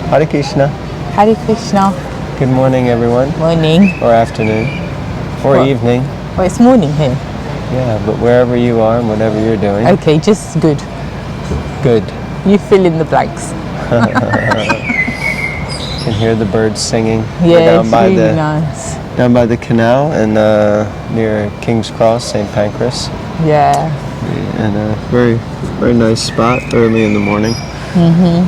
Hare Krishna. Hare Krishna. Good morning, everyone. Morning. Or afternoon. Or evening. Oh, it's morning here. Yeah, but wherever you are and whatever you're doing. Okay, just good. Good. You fill in the blanks. You can hear the birds singing. Yeah, it's really nice. Down by the canal and near King's Cross, St. Pancras. Yeah. And a very, very nice spot early in the morning. Mm-hmm.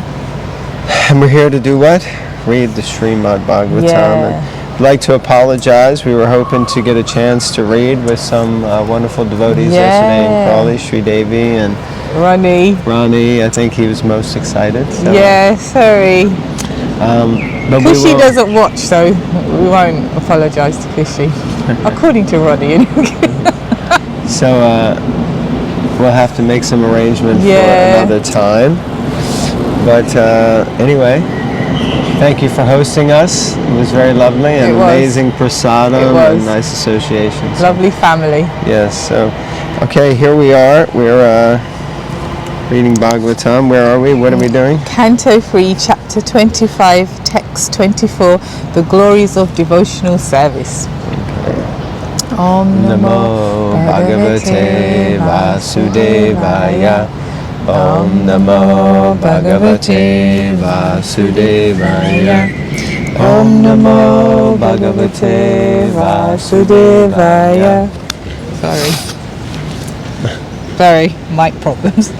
And we're here to do what? Read the Srimad Bhagavatam. Yeah. I'd like to apologize. We were hoping to get a chance to read with some wonderful devotees yesterday in Crawley, Sri Devi and Ronnie. I think he was most excited. So. Yeah, sorry. But Kushi doesn't watch, so we won't apologise to Kushi. According to Ronnie, anyway. So we'll have to make some arrangement for another time. But anyway, thank you for hosting us. It was very lovely and amazing prasadam and nice associations. Lovely family. Yes. So, okay, here we are. We're reading Bhagavatam. Where are we? What are we doing? Canto 3, Chapter 25, Text 24, The Glories of Devotional Service. Om Namo Bhagavate Vasudevaya. Om Namo Bhagavate Vasudevaya. Om Namo Bhagavate Vasudevaya. Sorry, mic problems.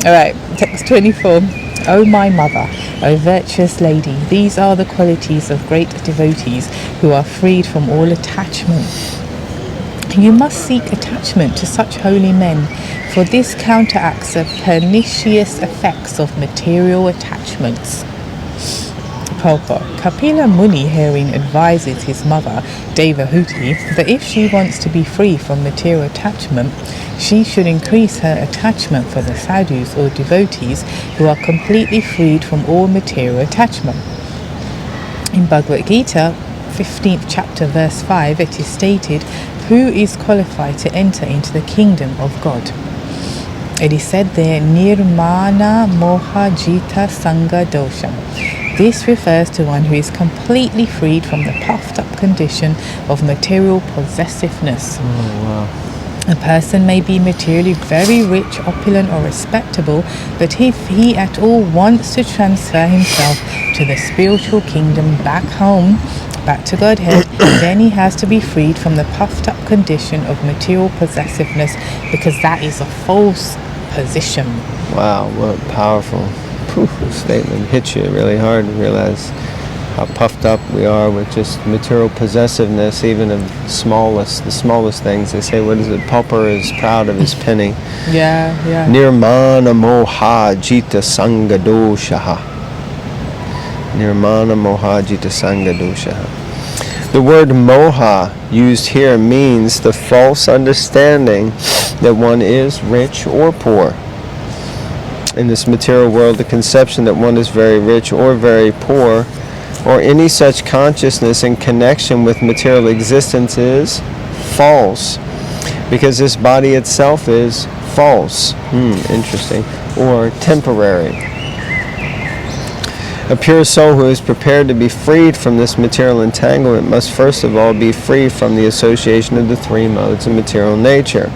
Alright, text 24. O my mother, O virtuous lady, these are the qualities of great devotees who are freed from all attachment. You must seek attachment to such holy men, for this counteracts the pernicious effects of material attachments. Purport. Kapila Muni herein advises his mother, Devahuti, that if she wants to be free from material attachment, she should increase her attachment for the sadhus or devotees who are completely freed from all material attachment. In Bhagavad Gita, 15th chapter, verse 5, it is stated, who is qualified to enter into the kingdom of God? It is said there, Nirmana Moha Jita Sangha Dosha. This refers to one who is completely freed from the puffed up condition of material possessiveness. Oh, wow. A person may be materially very rich, opulent or respectable, but if he at all wants to transfer himself to the spiritual kingdom back home, back to Godhead, then he has to be freed from the puffed up condition of material possessiveness, because that is a false position. Wow, what a powerful statement. Hits you really hard to realize how puffed up we are with just material possessiveness, even of the smallest things. They say, what is it? Pauper is proud of his penny. Yeah. Nirmana moha jita sangha doshaha. Nirmana moha jita sangha doshaha. The word moha used here means the false understanding that one is rich or poor. In this material world, the conception that one is very rich or very poor, or any such consciousness in connection with material existence, is false, because this body itself is false. Interesting. Or temporary. A pure soul who is prepared to be freed from this material entanglement must first of all be free from the association of the three modes of material nature.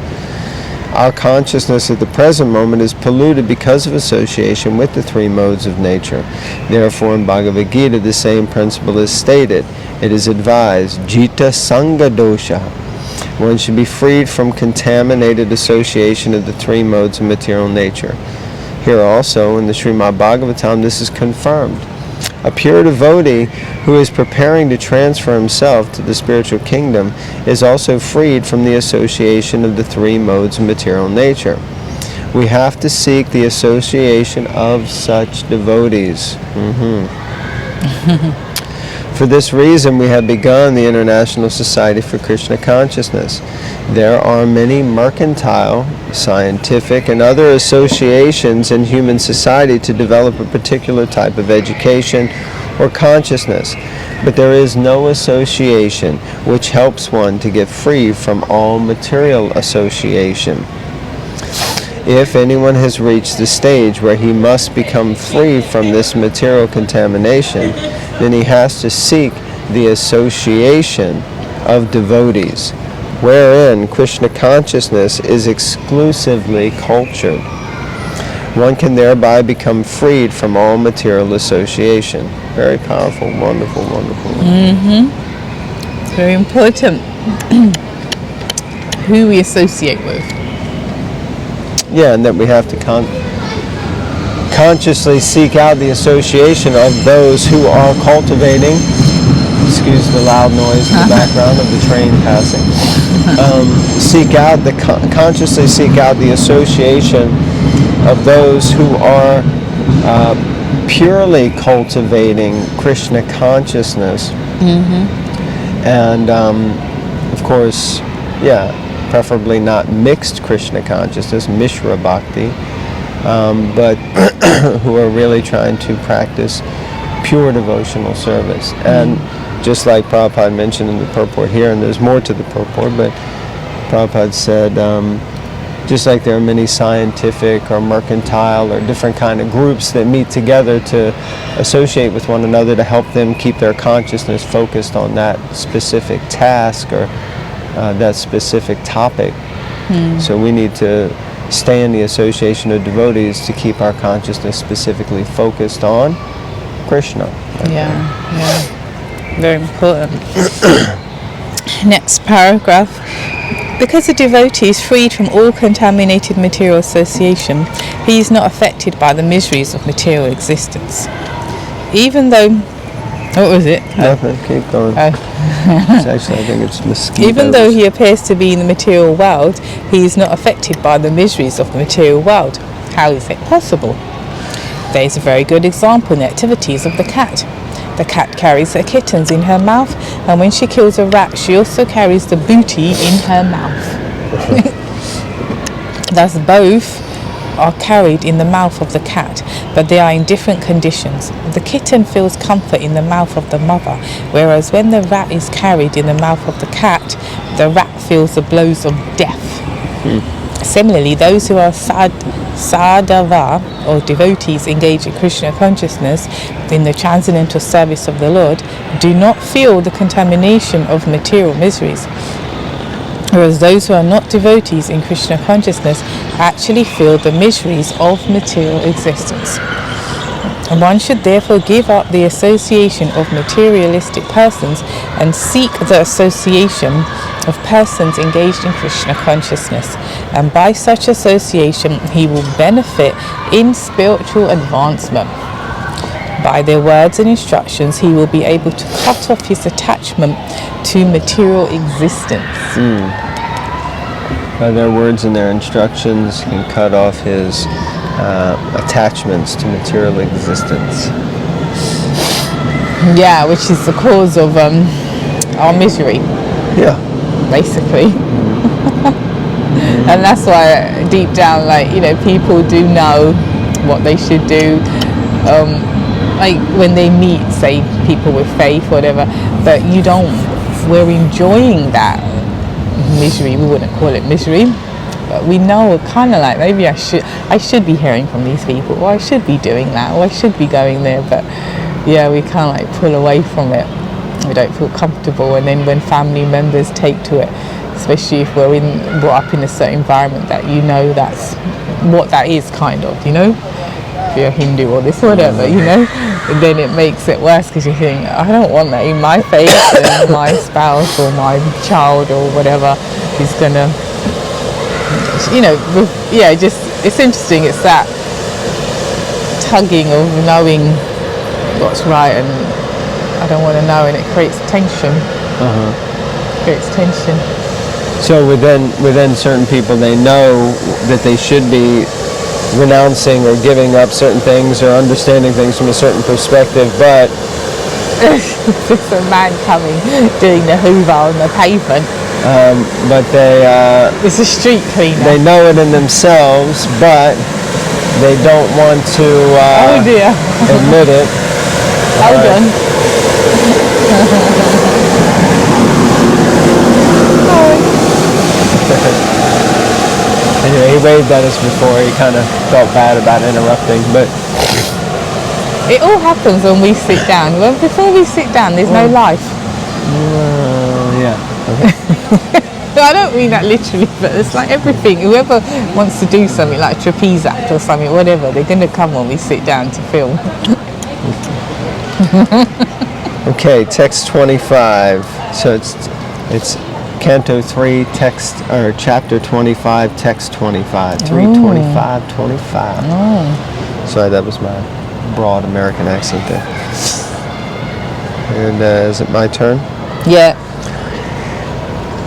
Our consciousness at the present moment is polluted because of association with the three modes of nature. Therefore, in Bhagavad Gita, the same principle is stated. It is advised, Jita Sangha Dosha. One should be freed from contaminated association of the three modes of material nature. Here also, in the Srimad Bhagavatam, this is confirmed. A pure devotee who is preparing to transfer himself to the spiritual kingdom is also freed from the association of the three modes of material nature. We have to seek the association of such devotees. For this reason, we have begun the International Society for Krishna Consciousness. There are many mercantile, scientific, and other associations in human society to develop a particular type of education or consciousness, but there is no association which helps one to get free from all material association. If anyone has reached the stage where he must become free from this material contamination, then he has to seek the association of devotees, wherein Krishna consciousness is exclusively cultured. One can thereby become freed from all material association. Very powerful, wonderful, wonderful. It's very important who we associate with. Yeah, and that we have to consciously seek out the association of those who are cultivating. Excuse the loud noise in the background of the train passing. Consciously seek out the association of those who are purely cultivating Krishna consciousness. And of course, preferably not mixed Krishna consciousness, Mishra Bhakti, but who are really trying to practice pure devotional service. And just like Prabhupada mentioned in the purport here, and there's more to the purport, but Prabhupada said, just like there are many scientific or mercantile or different kind of groups that meet together to associate with one another to help them keep their consciousness focused on that specific task or that specific topic. So we need to stay in the association of devotees to keep our consciousness specifically focused on Krishna. Very important. Next paragraph. Because a devotee is freed from all contaminated material association, he is not affected by the miseries of material existence. Even though... What was it? Nothing, keep going. Actually, I think it's mosquitoes. Even though he appears to be in the material world, he is not affected by the miseries of the material world. How is it possible? There is a very good example in the activities of the cat. The cat carries her kittens in her mouth, and when she kills a rat, she also carries the booty in her mouth. Thus both are carried in the mouth of the cat, but they are in different conditions. The kitten feels comfort in the mouth of the mother, whereas when the rat is carried in the mouth of the cat, the rat feels the blows of death. Similarly, those who are sadhava, or devotees engaged in Krishna consciousness in the transcendental service of the Lord, do not feel the contamination of material miseries, whereas those who are not devotees in Krishna consciousness actually feel the miseries of material existence. And one should therefore give up the association of materialistic persons and seek the association of persons engaged in Krishna consciousness. And by such association, he will benefit in spiritual advancement. By their words and instructions, he will be able to cut off his attachment to material existence. By their words and their instructions, he can cut off his attachments to material existence. Yeah, which is the cause of our misery. Yeah. Basically. And that's why deep down, people do know what they should do. Like when they meet, say, people with faith, whatever, but you don't, we're enjoying that misery. We wouldn't call it misery, but we know kind of like maybe I should be hearing from these people, or I should be doing that, or I should be going there, but yeah, we kind of like pull away from it. We don't feel comfortable, and then when family members take to it, especially if we're brought up in a certain environment that that's what that is, kind of, if you're Hindu or this or whatever, and then it makes it worse because you think, I don't want that in my face, and my spouse or my child or whatever is gonna, it's interesting. It's that tugging of knowing what's right and I don't want to know, and it creates tension. Creates tension. So within certain people, they know that they should be renouncing or giving up certain things or understanding things from a certain perspective, but just a man coming doing the hoover on the pavement. But they it's a street cleaner. They know it in themselves, but they don't want to oh dear. admit it. Hold on. Anyway, he waved at us before. He kind of felt bad about interrupting, but it all happens when we sit down. Well, before we sit down, there's no life. Yeah. Okay. I don't mean that literally, but it's like everything. Whoever wants to do something like a trapeze act or something, whatever, they're going to come when we sit down to film. Okay, text 25. So it's Canto 3, text, or chapter 25, text 25. 325, 25. Sorry, that was my broad American accent there. And is it my turn? Yeah.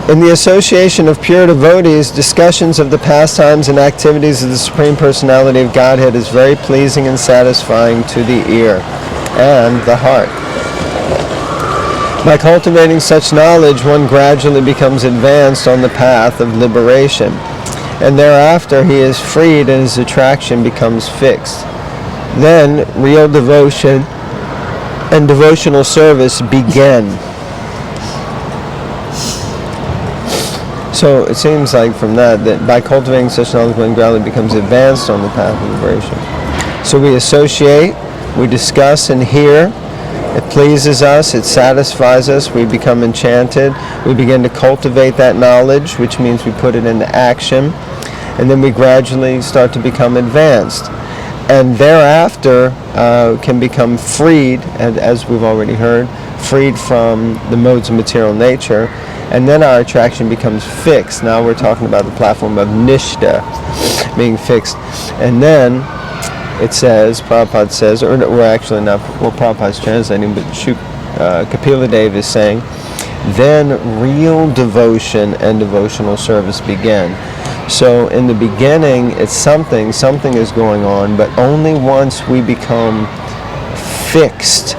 In the association of pure devotees, discussions of the pastimes and activities of the Supreme Personality of Godhead is very pleasing and satisfying to the ear and the heart. By cultivating such knowledge, one gradually becomes advanced on the path of liberation, and thereafter he is freed and his attraction becomes fixed. Then real devotion and devotional service begin. So it seems like from that by cultivating such knowledge, one gradually becomes advanced on the path of liberation. So we associate, we discuss and hear. It pleases us, it satisfies us, we become enchanted. We begin to cultivate that knowledge, which means we put it into action. And then we gradually start to become advanced. And thereafter can become freed, and as we've already heard, freed from the modes of material nature. And then our attraction becomes fixed. Now we're talking about the platform of Nishta, being fixed. And then it says, Prabhupada says, or we're actually not, well, Prabhupada's translating, but Kapila Dev is saying, then real devotion and devotional service begin. So in the beginning, it's something is going on, but only once we become fixed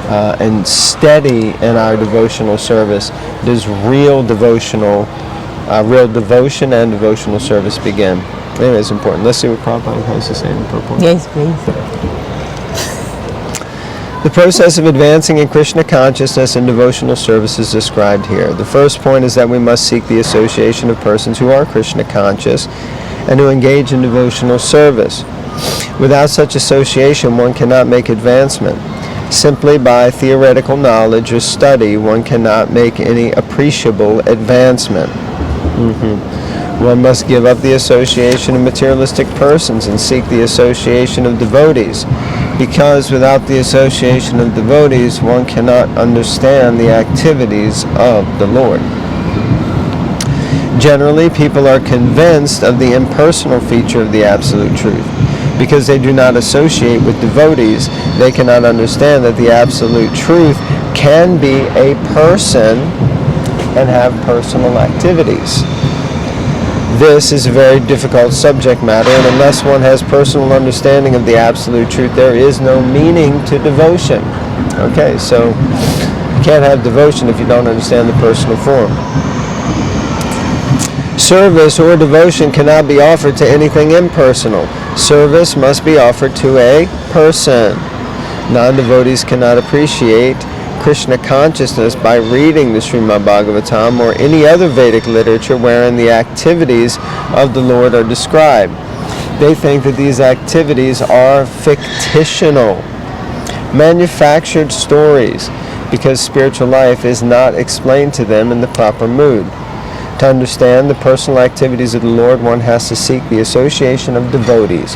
and steady in our devotional service does real devotion and devotional service begin. Anyway, it's important. Let's see what Prabhupada has to say in the purport. Yes, please. The process of advancing in Krishna consciousness and devotional service is described here. The first point is that we must seek the association of persons who are Krishna conscious and who engage in devotional service. Without such association, one cannot make advancement. Simply by theoretical knowledge or study, one cannot make any appreciable advancement. One must give up the association of materialistic persons and seek the association of devotees, because without the association of devotees, one cannot understand the activities of the Lord. Generally, people are convinced of the impersonal feature of the Absolute Truth. Because they do not associate with devotees, they cannot understand that the Absolute Truth can be a person and have personal activities. This is a very difficult subject matter, and unless one has personal understanding of the Absolute Truth, there is no meaning to devotion. Okay, so you can't have devotion if you don't understand the personal form. Service or devotion cannot be offered to anything impersonal. Service must be offered to a person. Non-devotees cannot appreciate Krishna consciousness by reading the Srimad Bhagavatam or any other Vedic literature wherein the activities of the Lord are described. They think that these activities are fictional, manufactured stories, because spiritual life is not explained to them in the proper mood. To understand the personal activities of the Lord, one has to seek the association of devotees.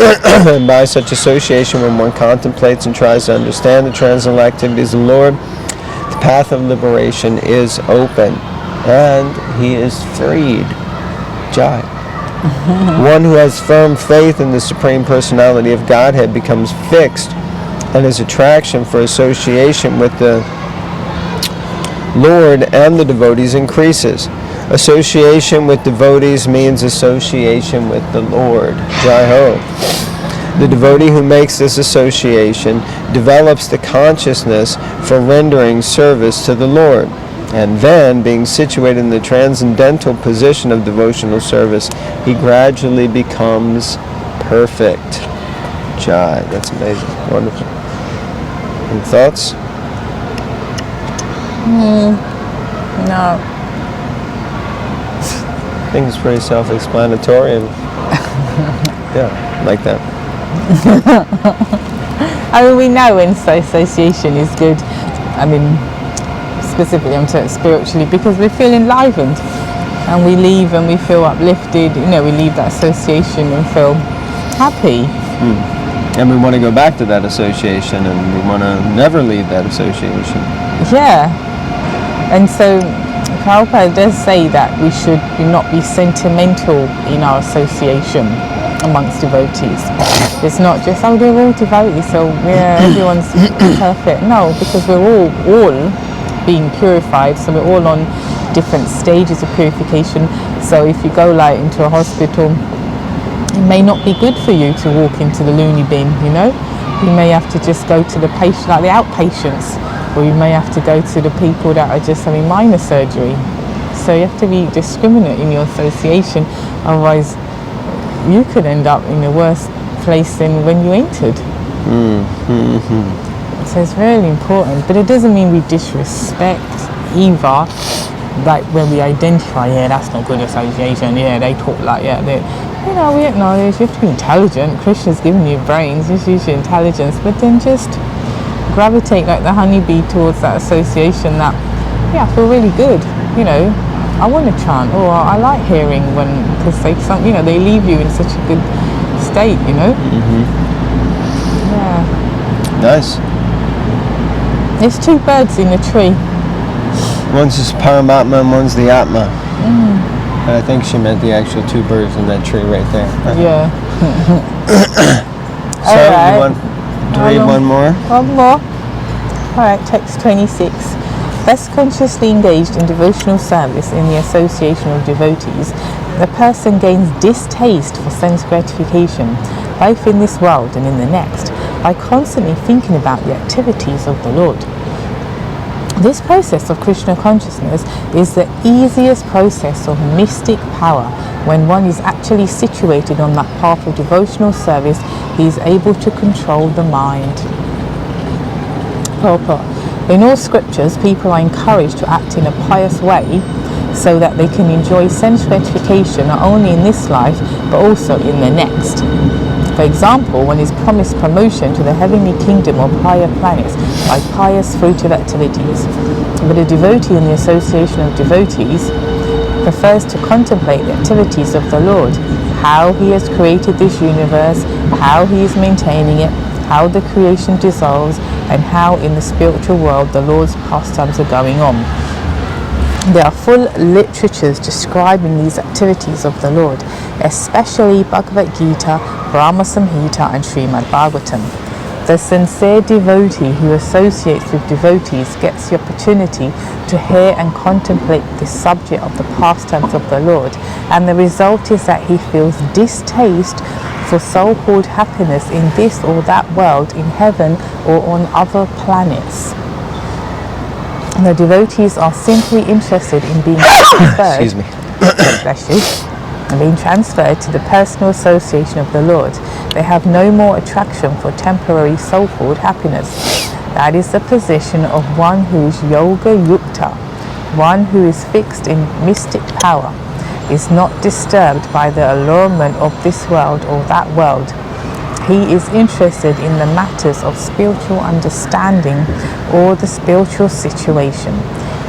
And by such association, when one contemplates and tries to understand the transcendental activities of the Lord, the path of liberation is open, and he is freed. Jai. One who has firm faith in the Supreme Personality of Godhead becomes fixed, and his attraction for association with the Lord and the devotees increases. Association with devotees means association with the Lord. Jai Ho. The devotee who makes this association develops the consciousness for rendering service to the Lord. And then, being situated in the transcendental position of devotional service, he gradually becomes perfect. Jai. That's amazing. Wonderful. Any thoughts? No. think it's pretty self-explanatory, and yeah, like that. I mean, we know when association is good. I mean, specifically, I'm talking spiritually, because we feel enlivened, and we leave and we feel uplifted. You know, we leave that association and feel happy. And we want to go back to that association, and we want to never leave that association. Yeah. And so Prabhupada does say that we should not be sentimental in our association amongst devotees. It's not just, oh, they're all devotees, so yeah, everyone's perfect. No, because we're all being purified, so we're all on different stages of purification. So if you go like into a hospital, it may not be good for you to walk into the loony bin, you know. You may have to just go to the patient, like the outpatients, or you may have to go to the people that are just having minor surgery. So you have to be discriminate in your association, otherwise you could end up in a worse place than when you entered. So it's really important, but it doesn't mean we disrespect either. Like when we identify, yeah, that's not good association, yeah, they talk like, yeah, they, you know, we acknowledge you have to be intelligent. Krishna's giving you brains, just use your intelligence, but then just gravitate like the honeybee towards that association that, yeah, I feel really good, you know, I want to chant, or I like hearing when, because they, you know, they leave you in such a good state, you know. Yeah. Nice. There's two birds in the tree. One's is Paramatma and one's the Atma. And I think she meant the actual two birds in that tree right there. Yeah. So you want to read one more? One more. Alright, text 26. Thus consciously engaged in devotional service in the association of devotees, the person gains distaste for sense gratification, both in this world and in the next, by constantly thinking about the activities of the Lord. This process of Krishna consciousness is the easiest process of mystic power. When one is actually situated on that path of devotional service, he is able to control the mind. Purport. In all scriptures, people are encouraged to act in a pious way so that they can enjoy sense gratification not only in this life but also in the next. For example, one is promised promotion to the heavenly kingdom of higher planets by pious fruitive activities. But a devotee in the association of devotees prefers to contemplate the activities of the Lord, how he has created this universe, how he is maintaining it, how the creation dissolves, and how in the spiritual world the Lord's pastimes are going on. There are full literatures describing these activities of the Lord, especially Bhagavad Gita, Brahma Samhita, and Srimad Bhagavatam. The sincere devotee who associates with devotees gets the opportunity to hear and contemplate the subject of the pastimes of the Lord, and the result is that he feels distaste for so-called happiness in this or that world, in heaven or on other planets. The devotees are simply interested in being transferred. Excuse me. Bless you. And being transferred to the personal association of the Lord. They have no more attraction for temporary so-called happiness. That is the position of one who is yoga yukta, one who is fixed in mystic power, is not disturbed by the allurement of this world or that world. He is interested in the matters of spiritual understanding or the spiritual situation.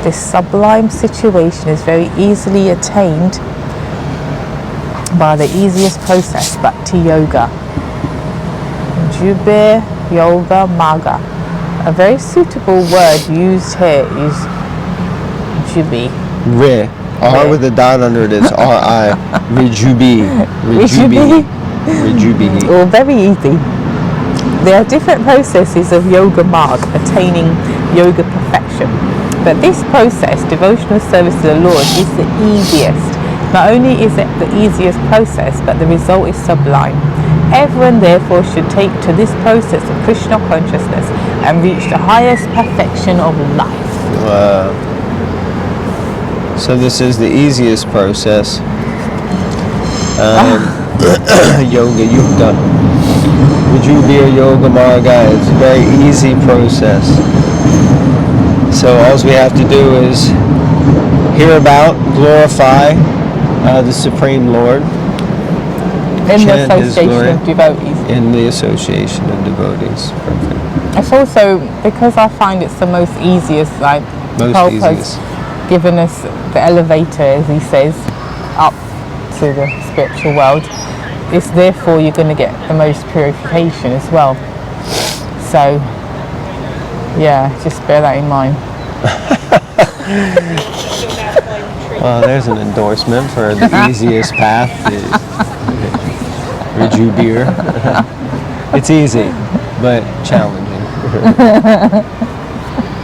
This sublime situation is very easily attained by the easiest process, Bhakti Yoga. Jubir Yoga Maga. A very suitable word used here is Jubi. Re. R with a dot under it is R-I. Rejubi. Rejubi. Rejubi. Or very easy. There are different processes of Yoga Marg attaining yoga perfection. But this process, devotional service to the Lord, is the easiest. Not only is it the easiest process, but the result is sublime. Everyone therefore should take to this process of Krishna consciousness and reach the highest perfection of life. So this is the easiest process. Yoga Yukta. Vijubir Yoga Marga is a very easy process. So all we have to do is hear about, glorify, The Supreme Lord. In the Chant His association glory. of devotees. In the association of devotees. Perfect. It's also because I find it's the most easiest, like Most Prabhupada's easiest. given us the elevator, as he says, up to the spiritual world. It's therefore you're going to get the most purification as well. So, yeah, just bear that in mind. Well, there's an endorsement for the easiest path to Raju beer. It's easy, but challenging.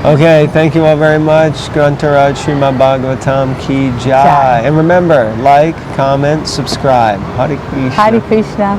Okay, thank you all very much. Grantaraj Srimad Bhagavatam Ki Jai. Jai. And remember, like, comment, subscribe. Hare Krishna. Hare Krishna.